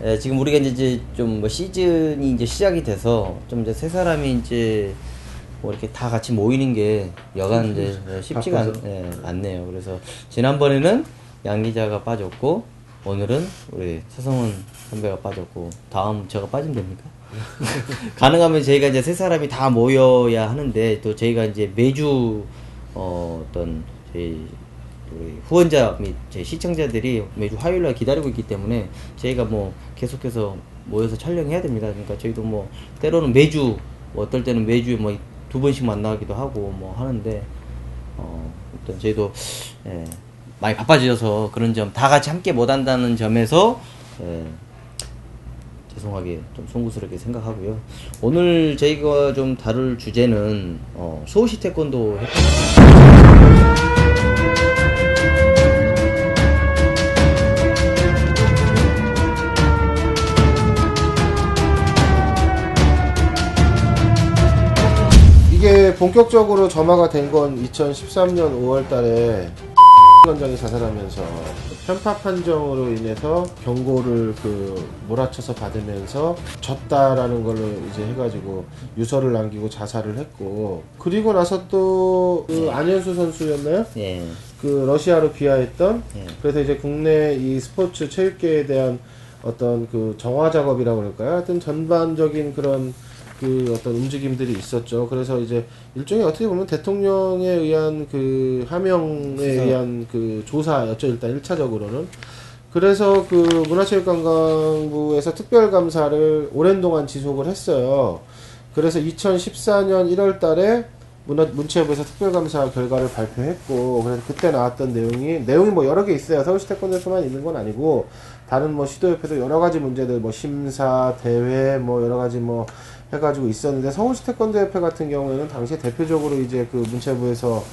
예, 지금 우리가 이제 좀 뭐 시즌이 이제 시작이 돼서 좀 이제 세 사람이 이제 뭐 이렇게 다 같이 모이는 게 여간 이제 쉽지가 않네요. 그래서 지난번에는 양 기자가 빠졌고 오늘은 우리 최성훈 선배가 빠졌고 다음 제가 빠지면 됩니까? 가능하면 저희가 이제 세 사람이 다 모여야 하는데 또 저희가 이제 매주 어떤 저희 우리 후원자 및 제 시청자들이 매주 화요일날 기다리고 있기 때문에 저희가 뭐 계속해서 모여서 촬영해야 됩니다. 그러니까 저희도 뭐 때로는 매주 뭐 어떨 때는 매주에 뭐 2번씩 만나기도 하고 뭐 하는데 일단 저희도 많이 바빠져서 그런 점 다 같이 함께 못 한다는 점에서 죄송하게 좀 송구스럽게 생각하고요. 오늘 저희가 좀 다룰 주제는 서울시 태권도 이게 본격적으로 점화가 된 건 2013년 5월 달에 원장이 자살하면서 편파 판정으로 인해서 경고를 몰아쳐서 받으면서 졌다라는 걸로 이제 해가지고 유서를 남기고 자살을 했고, 그리고 나서 또 안현수 선수였나요? 예. 러시아로 귀화했던 그래서 이제 국내 이 스포츠 체육계에 대한 어떤 정화 작업이라고 그럴까요? 하여튼 전반적인 그런 어떤 움직임들이 있었죠. 그래서 이제 일종의 어떻게 보면 대통령에 의한 하명에 의한 조사였죠. 일단 1차적으로는. 그래서 문화체육관광부에서 특별감사를 오랜 동안 지속을 했어요. 그래서 2014년 1월 달에 문체부에서 특별감사 결과를 발표했고, 그래서 그때 나왔던 내용이 뭐 여러 개 있어요. 서울시 태권도에서만 있는 건 아니고, 다른 뭐 시도협회도 여러 가지 문제들, 뭐 심사, 대회, 뭐 여러 가지 뭐 해가지고 있었는데, 서울시 태권도협회 같은 경우에는 당시에 대표적으로 이제 문체부에서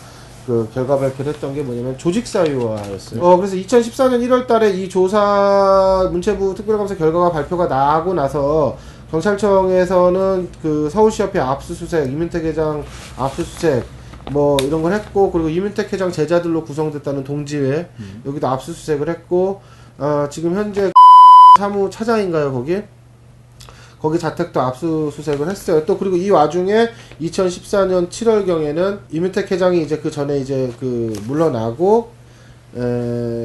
결과 발표를 했던 게 뭐냐면 조직사유화였어요. 그래서 2014년 1월 달에 이 조사 문체부 특별감사 결과가 발표가 나고 나서 경찰청에서는 서울시협회 압수수색, 이민택 회장 압수수색 뭐 이런 걸 했고, 그리고 이민택 회장 제자들로 구성됐다는 동지회 여기도 압수수색을 했고, 지금 현재 사무차장인가요 거기 자택도 압수수색을 했어요. 또 그리고 이 와중에 2014년 7월경에는 이민택 회장이 이제 전에 이제 물러나고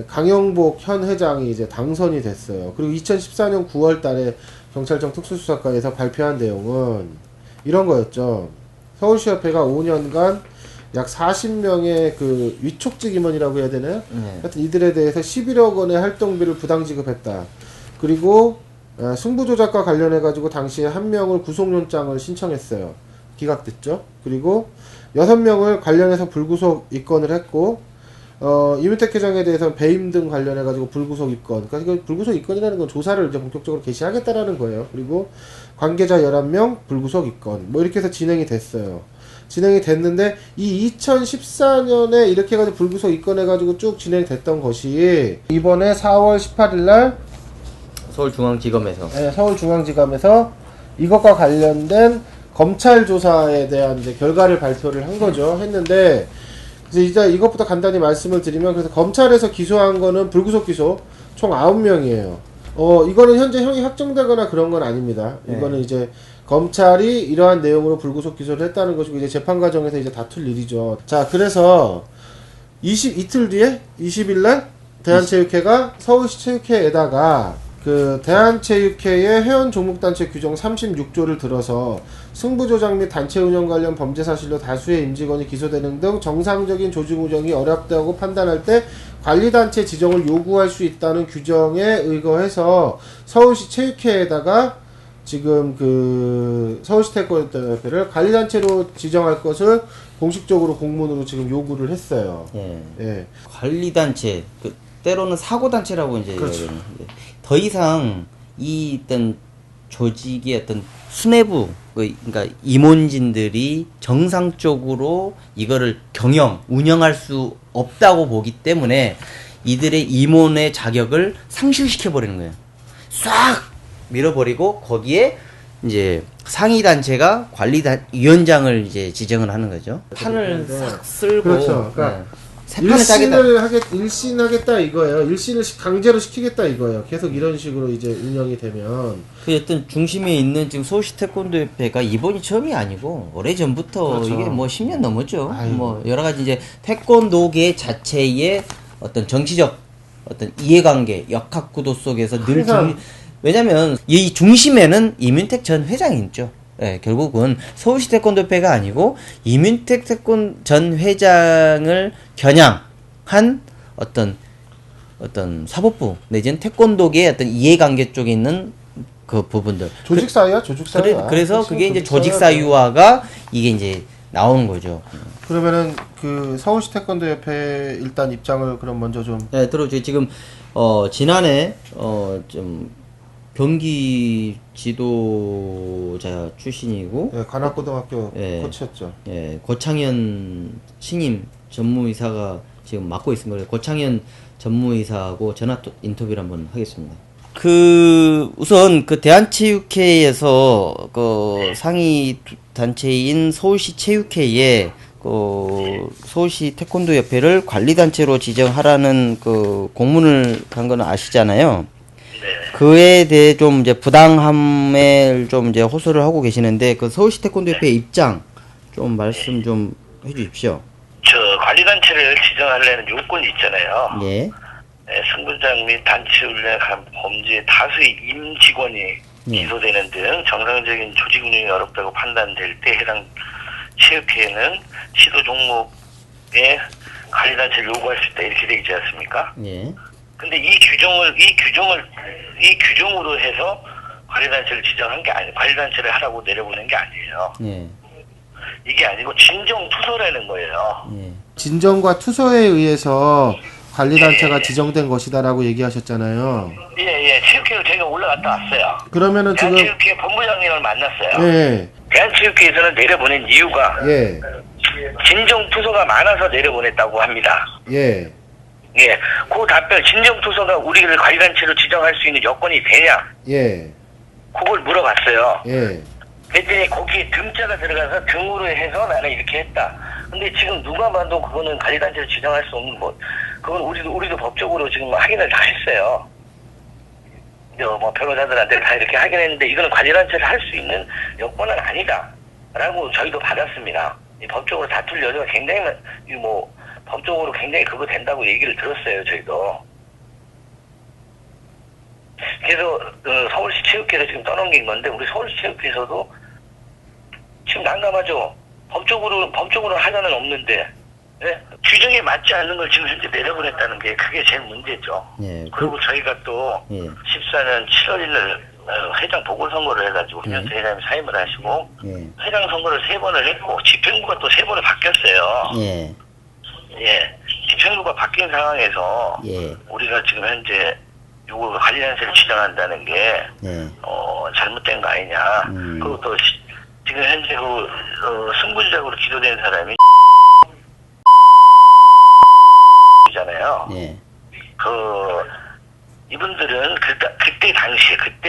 강영복 현 회장이 이제 당선이 됐어요. 그리고 2014년 9월 달에 경찰청 특수수사과에서 발표한 내용은 이런 거였죠. 서울시협회가 5년간 약 40명의 위촉직 임원이라고 해야 되나요? 하여튼 이들에 대해서 11억 원의 활동비를 부당 지급했다. 그리고 승부조작과 관련해가지고 당시에 1명을 구속영장을 신청했어요. 기각됐죠. 그리고 6명을 관련해서 불구속 입건을 했고, 이민택 회장에 대해서는 배임 등 관련해가지고 불구속 입건. 그러니까 불구속 입건이라는 건 조사를 이제 본격적으로 개시하겠다라는 거예요. 그리고 관계자 11명 불구속 입건. 뭐 이렇게 해서 진행이 됐어요. 진행이 됐는데, 이 2014년에 이렇게 해가지고 불구속 입건해가지고 쭉 진행됐던 것이 이번에 4월 18일날 서울중앙지검에서 서울중앙지검에서 이것과 관련된 검찰 조사에 대한 이제 결과를 발표를 한 거죠. 했는데, 그래서 이제 이것부터 간단히 말씀을 드리면, 그래서 검찰에서 기소한 거는 불구속 기소 총 9명이에요. 이거는 현재 형이 확정되거나 그런 건 아닙니다. 이거는 이제 검찰이 이러한 내용으로 불구속 기소를 했다는 것이고, 이제 재판 과정에서 이제 다툴 일이죠. 자, 그래서 이틀 뒤에 20일날 대한체육회가 서울시 체육회에다가 대한체육회의 회원 종목단체 규정 36조를 들어서 승부조작 및 단체 운영 관련 범죄 사실로 다수의 임직원이 기소되는 등 정상적인 조직 운영이 어렵다고 판단할 때 관리단체 지정을 요구할 수 있다는 규정에 의거해서 서울시 체육회에다가 지금 서울시 태권도협회를 관리단체로 지정할 것을 공식적으로 공문으로 지금 요구를 했어요. 예. 관리단체, 때로는 사고단체라고 이제 그렇죠. 더 이상 이 어떤 조직의 어떤 수뇌부, 그러니까 임원진들이 정상적으로 이거를 운영할 수 없다고 보기 때문에 이들의 임원의 자격을 상실시켜버리는 거예요. 싹 밀어버리고 거기에 이제 상위단체가 위원장을 이제 지정을 하는 거죠. 판을 싹 쓸고. 그렇죠. 그러니까 판을 짜겠다. 일신하겠다 이거예요. 일신을 강제로 시키겠다 이거예요. 계속 이런 식으로 이제 운영이 되면. 그 어떤 중심에 있는 지금 서울시 태권도협회가 이번이 처음이 아니고 오래전부터 그렇죠. 이게 뭐 10년 넘었죠. 아이고. 뭐 여러 가지 이제 태권도계 자체의 어떤 정치적 어떤 이해관계, 역학구도 속에서 늘 항상 왜냐면 이 중심에는 이민택 전 회장이 있죠. 예, 결국은 서울시 태권도협회가 아니고 이민택 전 회장을 겨냥한 어떤 사법부 내지는 태권도계의 어떤 이해관계 쪽에 있는 그 부분들. 조직 사유야, 조직 사유. 그래서 그게 이제 조직 사유화가 이게 이제 나오는 거죠. 그러면은 그 서울시 태권도협회 일단 입장을 그럼 먼저 좀. 네, 들어주세요. 지금 지난해 좀 경기 지도자 출신이고 네, 관악고등학교 예. 코치였죠. 예, 고창현 신임 전무이사가 지금 맡고 있습니다. 고창현 전무이사하고 전화 인터뷰를 한번 하겠습니다. 우선 대한체육회에서 상위 단체인 서울시 체육회에 서울시 태권도협회를 관리단체로 지정하라는 공문을 간 거는 아시잖아요. 그에 대해 좀 이제 부당함을 좀 이제 호소를 하고 계시는데 서울시 태권도협회 입장 좀 말씀 좀 해주십시오. 관리단체를 지정하려는 요건이 있잖아요. 예. 승부장 및 단체훈련에 관한 범죄 다수의 임직원이 기소되는 등 정상적인 조직 운영이 어렵다고 판단될 때 해당 체육회는 시도 종목에 관리단체를 요구할 수 있다 이렇게 되어 있지 않습니까? 예. 근데 이 규정으로 해서 관리단체를 지정한 게 관리단체를 하라고 내려보낸 게 아니에요. 예. 이게 아니고 진정 투소라는 거예요. 예. 진정과 투소에 의해서 관리단체가 지정된 것이다라고 얘기하셨잖아요. 예. 체육회를 제가 올라갔다 왔어요. 그러면은 지금 대한체육회 본부장님을 만났어요. 예. 대한체육회에서는 내려보낸 이유가 예. 진정 투소가 많아서 내려보냈다고 합니다. 예. 예, 그 답변 진정 투소가 우리를 관리단체로 지정할 수 있는 여건이 되냐? 예. 그걸 물어봤어요. 예. 그랬더니 거기에 등자가 들어가서 등으로 해서 나는 이렇게 했다. 근데 지금 누가 봐도 그거는 관리단체로 지정할 수 없는 그건 우리도 법적으로 지금 확인을 다 했어요. 변호사들한테 다 이렇게 확인했는데 이거는 관리단체를 할 수 있는 여건은 아니다라고 저희도 받았습니다. 이 법적으로 다툴 여지가 굉장히 법적으로 굉장히 그거 된다고 얘기를 들었어요, 저희도. 그래서 서울시 체육회에서 지금 떠넘긴 건데 우리 서울시 체육회에서도 지금 난감하죠. 법적으로 하자는 없는데 예? 규정에 맞지 않는 걸 지금 현재 내려보냈다는 게 그게 제일 문제죠. 예. 그리고 저희가 또 14년 7월 1일 회장 보궐선거를 해가지고 김현태 회장님이 사임을 하시고 회장 선거를 3번을 했고 집행부가 또 3번을 바뀌었어요. 예. 예, 집행부가 바뀐 상황에서 우리가 지금 현재 요거 관리단체를 지정한다는 게 잘못된 거 아니냐. 그리고 또 지금 현재 승부지작으로 기소된 사람이 잖아요. 예. 이분들은 그때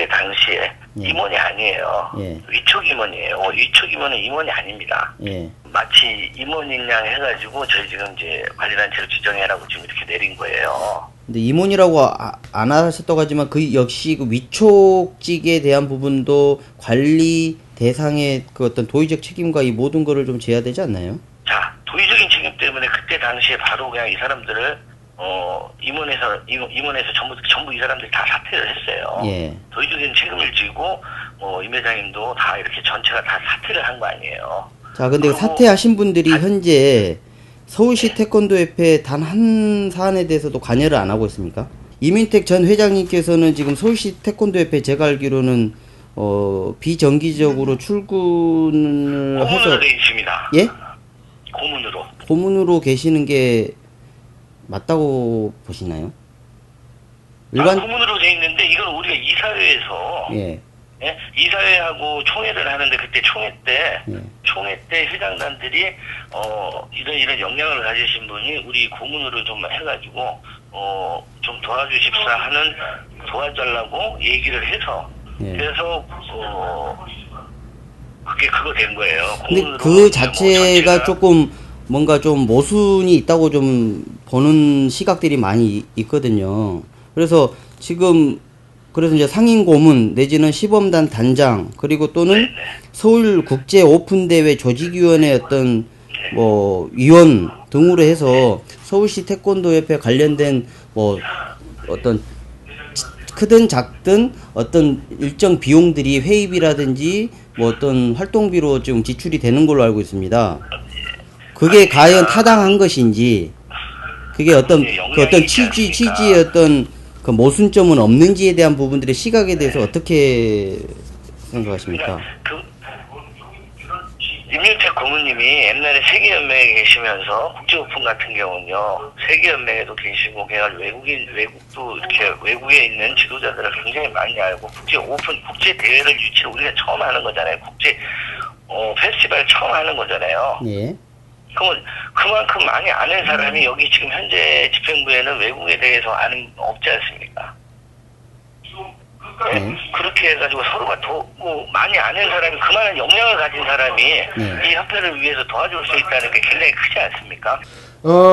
당시에 임원이 아니에요. 위촉 임원이에요. 위촉 임원은 임원이 아닙니다. 마치 임원인 양 해가지고 저희 지금 이제 관리단체를 지정해라고 지금 이렇게 내린 거예요. 근데 임원이라고 안 하셨다고 하지만 역시 위촉직에 대한 부분도 관리 대상의 어떤 도의적 책임과 이 모든 거를 좀 져야 되지 않나요? 자, 도의적인 책임 때문에 그때 당시에 바로 그냥 이 사람들을 임원에서 전부 이 사람들이 다 사퇴를 했어요. 도의적인 책임을 지고 임 회장님도 다 이렇게 전체가 다 사퇴를 한 거 아니에요. 자, 근데 사퇴하신 분들이 현재 서울시 태권도협회 단 한 사안에 대해서도 관여를 안 하고 있습니까? 이민택 전 회장님께서는 지금 서울시 태권도협회 제가 알기로는 비정기적으로 출근을 해서 고문으로 돼 있습니다. 예? 고문으로 계시는 게 맞다고 보시나요? 고문으로 돼 있는데 이건 우리가 이사회에서 이사회하고 총회를 하는데 그때 총회 때 회장단들이 이런 역량을 가지신 분이 우리 고문으로 좀 해가지고 좀 도와주십사 하는 도와달라고 얘기를 해서 그래서 그거 된 거예요. 근데 그 자체가 조금 뭔가 좀 모순이 있다고 좀 보는 시각들이 많이 있거든요. 그래서 지금 그래서 이제 상임 고문 내지는 시범단 단장 그리고 또는 서울 국제 오픈 대회 조직위원회 어떤 뭐 위원 등으로 해서 서울시 태권도 협회 관련된 뭐 어떤 크든 작든 어떤 일정 비용들이 회의비라든지 뭐 어떤 활동비로 지금 지출이 되는 걸로 알고 있습니다. 그게 과연 타당한 것인지, 그게 어떤 그 어떤 취지의 어떤 그 모순점은 없는지에 대한 부분들의 시각에 대해서 어떻게 생각하십니까? 임윤택 고문님이 옛날에 세계연맹에 계시면서 국제오픈 같은 경우는요, 세계연맹에도 계시고, 그냥 외국도 이렇게 외국에 있는 지도자들을 굉장히 많이 알고, 국제 대회를 유치를 우리가 처음 하는 거잖아요. 페스티벌 처음 하는 거잖아요. 예. 그러면 그만큼 많이 아는 사람이 여기 지금 현재 집행부에는 외국에 대해서 아는 없지 않습니까? 네. 그렇게 해가지고 서로가 많이 아는 사람이 그만한 역량을 가진 사람이 이 협회를 위해서 도와줄 수 있다는 게 굉장히 크지 않습니까?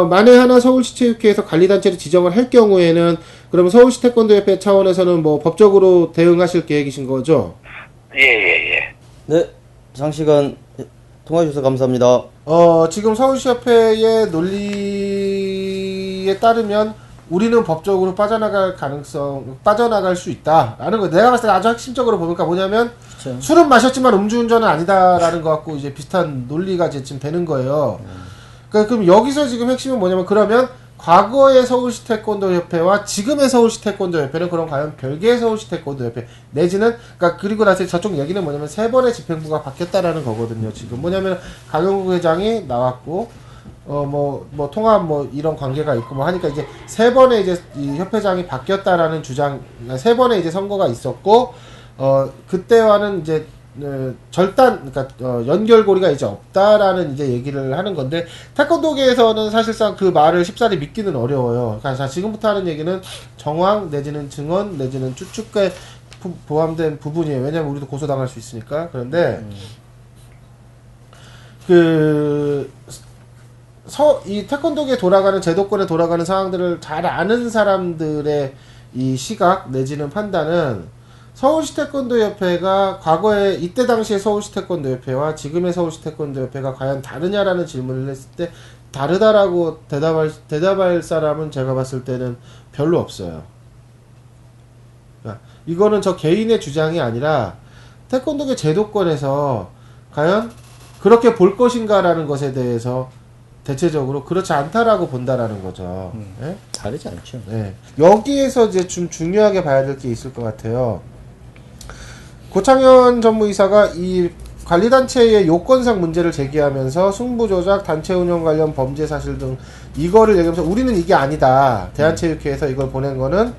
만에 하나 서울시 체육회에서 관리단체를 지정을 할 경우에는 그러면 서울시 태권도협회 차원에서는 뭐 법적으로 대응하실 계획이신 거죠? 예. 네, 장시간 통화해 주셔서 감사합니다. 지금 서울시 협회의 논리에 따르면 우리는 법적으로 빠져나갈 수 있다라는 거. 내가 봤을 때 아주 핵심적으로 보니까 뭐냐면 그쵸. 술은 마셨지만 음주운전은 아니다라는 것 같고 이제 비슷한 논리가 이제 지금 되는 거예요. 그러니까 그럼 여기서 지금 핵심은 뭐냐면 그러면 과거의 서울시 태권도 협회와 지금의 서울시 태권도 협회는 그럼 과연 별개의 서울시 태권도 협회 내지는 그러니까 그리고 나서 저쪽 얘기는 뭐냐면 세 번의 집행부가 바뀌었다라는 거거든요. 지금 뭐냐면 강영국 회장이 나왔고 통합 이런 관계가 있고 하니까 이제 세 번의 이제 이 협회장이 바뀌었다라는 주장, 세 번의 이제 선거가 있었고, 그때와는 이제, 그러니까, 연결고리가 이제 없다라는 이제 얘기를 하는 건데, 태권도계에서는 사실상 그 말을 쉽사리 믿기는 어려워요. 그러니까 지금부터 하는 얘기는 정황, 내지는 증언, 내지는 추측에 포함된 부분이에요. 왜냐면 우리도 고소당할 수 있으니까. 그런데, 이 태권도계 돌아가는 제도권에 돌아가는 상황들을 잘 아는 사람들의 이 시각 내지는 판단은 서울시 태권도협회가 과거에 이때 당시의 서울시 태권도협회와 지금의 서울시 태권도협회가 과연 다르냐라는 질문을 했을 때 다르다라고 대답할 사람은 제가 봤을 때는 별로 없어요. 그러니까 이거는 저 개인의 주장이 아니라 태권도계 제도권에서 과연 그렇게 볼 것인가라는 것에 대해서 대체적으로 그렇지 않다라고 본다라는 거죠. 네? 다르지 않죠. 네. 여기에서 이제 좀 중요하게 봐야 될 게 있을 것 같아요. 고창현 전무이사가 이 관리단체의 요건상 문제를 제기하면서 승부조작, 단체 운영 관련 범죄 사실 등 이거를 얘기하면서 우리는 이게 아니다. 대한체육회에서 이걸 보낸 거는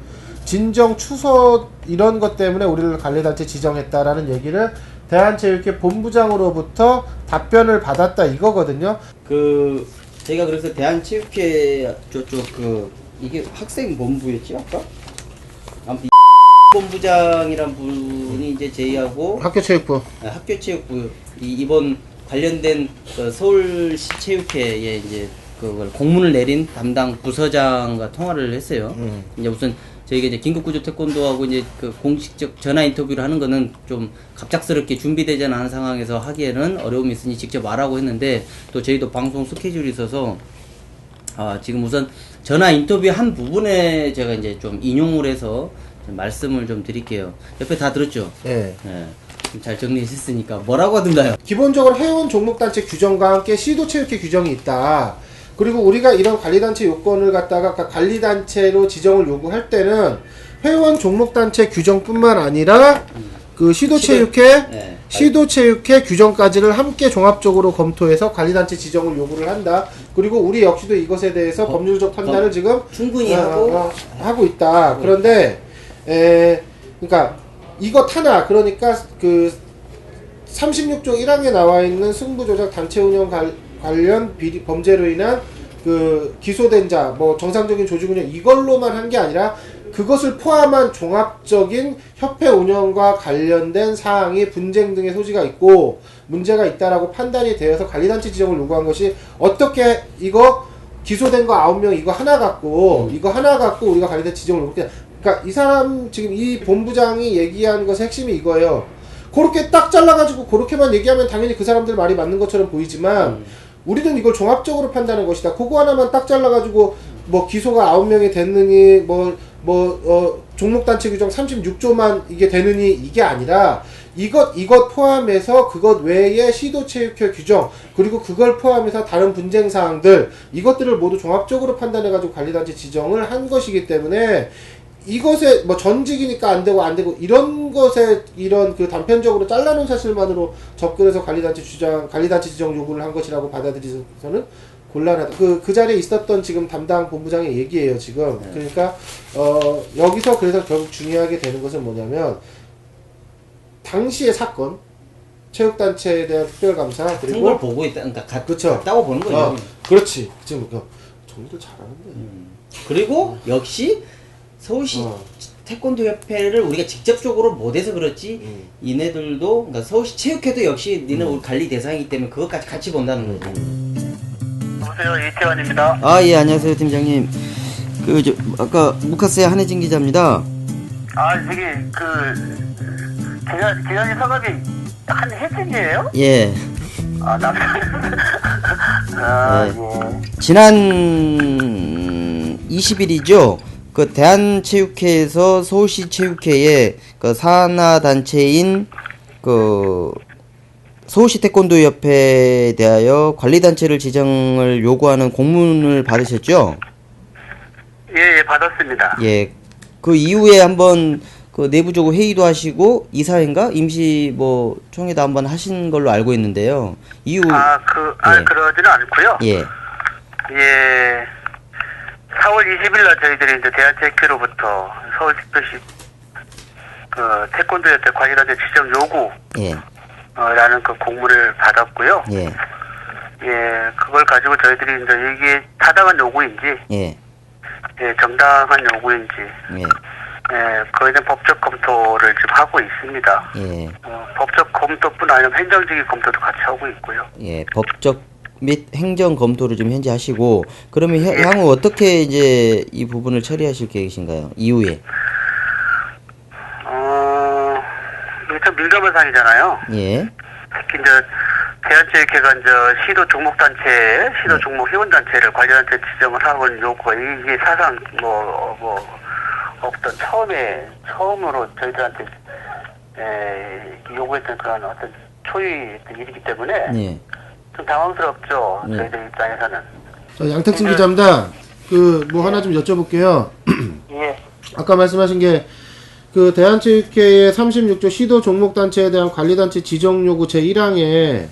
진정 추서 이런 것 때문에 우리를 관리단체 지정했다라는 얘기를 대한체육회 본부장으로부터 답변을 받았다 이거거든요. 제가 그래서 대한체육회 저쪽 이게 학생 본부였지 아까? 아무튼 본부장이란 분이 이제 제의하고 학교체육부. 학교체육부 이번 관련된 서울시 체육회에 이제 그걸 공문을 내린 담당 부서장과 통화를 했어요. 이제 우선 저희가 이제 긴급구조 태권도하고 이제 그 공식적 전화 인터뷰를 하는 거는 좀 갑작스럽게 준비되지 않은 상황에서 하기에는 어려움이 있으니 직접 말하고 했는데 또 저희도 방송 스케줄이 있어서 지금 우선 전화 인터뷰 한 부분에 제가 이제 좀 인용을 해서 좀 말씀을 좀 드릴게요. 옆에 다 들었죠? 네. 잘 정리했으니까 뭐라고 하던가요? 기본적으로 회원 종목단체 규정과 함께 시도체육회 규정이 있다. 그리고 우리가 이런 관리단체 요건을 갖다가 관리단체로 지정을 요구할 때는 회원 종목단체 규정뿐만 아니라 그 시도체육회, 시도체육회 규정까지를 함께 종합적으로 검토해서 관리단체 지정을 요구를 한다. 그리고 우리 역시도 이것에 대해서 법률적 판단을 지금 충분히 하고 있다. 그런데 그러니까 이것 하나 그러니까 그 36조 1항에 나와 있는 승부조작 단체 운영 관련 비리 범죄로 인한 그 기소된 자, 정상적인 조직 운영 이걸로만 한 게 아니라 그것을 포함한 종합적인 협회 운영과 관련된 사항이 분쟁 등의 소지가 있고 문제가 있다라고 판단이 되어서 관리단체 지정을 요구한 것이 어떻게 이거 기소된 거 9명 이거 하나 갖고 우리가 관리단 지정을 그렇게, 그러니까 이 사람 지금 이 본부장이 얘기한 것의 핵심이 이거예요. 그렇게 딱 잘라가지고 그렇게만 얘기하면 당연히 그 사람들 말이 맞는 것처럼 보이지만 우리는 이걸 종합적으로 판단하는 것이다. 그거 하나만 딱 잘라가지고 뭐 기소가 9명이 됐느니 종목단체 규정 36조만 이게 되느니 이게 아니라 이것 포함해서 그것 외에 시도체육회 규정 그리고 그걸 포함해서 다른 분쟁사항들 이것들을 모두 종합적으로 판단해가지고 관리단체 지정을 한 것이기 때문에 이것에 뭐 전직이니까 안 되고 이런 것에 이런 그 단편적으로 잘라놓은 사실만으로 접근해서 관리단체 지정 요구를 한 것이라고 받아들이서는 곤란하다. 그 자리에 있었던 지금 담당 본부장의 얘기예요, 지금. 그러니까, 여기서 그래서 결국 중요하게 되는 것은 뭐냐면, 당시의 사건, 체육단체에 대한 특별감사, 그리고. 걸 보고 있다, 그러니까 그쵸. 같다고 보는 거예요. 그렇지. 지금, 정리들 잘하는데. 그리고, 역시, 서울시 태권도 협회를 우리가 직접적으로 못해서 그렇지, 이네들도, 그러니까 서울시 체육회도 역시 니는 우리 관리 대상이기 때문에 그것까지 같이 본다는 거지. 여보세요, 이태환입니다. 아, 예, 안녕하세요, 팀장님. 아까 무카스의 한혜진 기자입니다. 저기 기자님 성함이 한혜진이에요? 예. 예. 지난 20일이죠. 그 대한체육회에서 서울시 체육회에 그 산하 단체인 그 서울시 태권도협회에 대하여 관리단체를 지정을 요구하는 공문을 받으셨죠? 예, 받았습니다. 예. 그 이후에 한번 그 내부적으로 회의도 하시고 이사회인가 임시 뭐 총회도 한번 하신 걸로 알고 있는데요. 이후 그러지는 않고요. 예. 예. 4월 20일 날 저희들이 이제 대한체육회로부터 서울특별시 태권도협회 관리단체 지정 요구 예. 라는 그 공문을 받았고요. 예. 예, 그걸 가지고 저희들이 이제 이게 타당한 요구인지, 예. 예, 정당한 요구인지, 예. 예, 그에 대한 법적 검토를 지금 하고 있습니다. 예. 법적 검토뿐 아니라 행정적인 검토도 같이 하고 있고요. 예. 법적 및 행정 검토를 좀 현재 하시고 그러면 향후 어떻게 이제 이 부분을 처리하실 계획이신가요? 이후에. 이게 참 민감한 사항이잖아요. 예. 특히 이제 대한체육회가 이제 시도 종목단체, 시도 종목 회원단체를 관리단체 지정을 하고는 요구가 이게 사상 없던 처음으로 저희들한테 요구했던 그런 어떤 초유의 일이기 때문에 예. 좀 당황스럽죠. 저희들 입장에서는. 자, 양택진 기자입니다. 뭐 하나 좀 여쭤볼게요. 예. 아까 말씀하신 게 그 대한체육회의 36조 시도 종목단체에 대한 관리단체 지정 요구 제1항에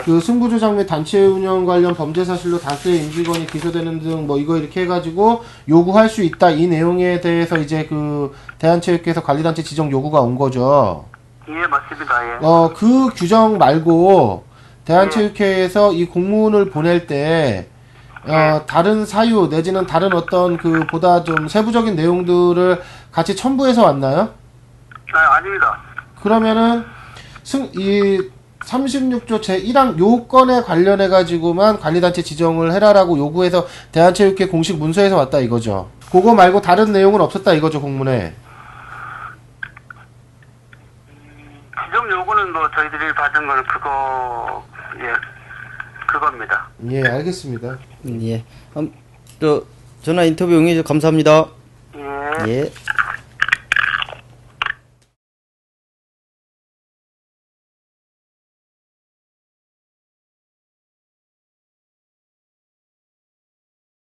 그 승부조작 및 단체 운영 관련 범죄 사실로 다수의 임직원이 기소되는 등 뭐 이거 이렇게 해가지고 요구할 수 있다 이 내용에 대해서 이제 그 대한체육회에서 관리단체 지정 요구가 온 거죠. 예, 맞습니다. 예. 그 규정 말고 대한체육회에서 이 공문을 보낼 때 다른 사유 내지는 다른 어떤 그 보다 좀 세부적인 내용들을 같이 첨부해서 왔나요? 아닙니다. 그러면은 이 36조 제1항 요건에 관련해 가지고만 관리단체 지정을 해라라고 요구해서 대한체육회 공식 문서에서 왔다 이거죠. 그거 말고 다른 내용은 없었다 이거죠, 공문에. 지정 요구는 뭐 저희들이 받은 거는 그겁니다. 예, 알겠습니다. 예. 전화 인터뷰 응해주셔서 감사합니다. 예. 예.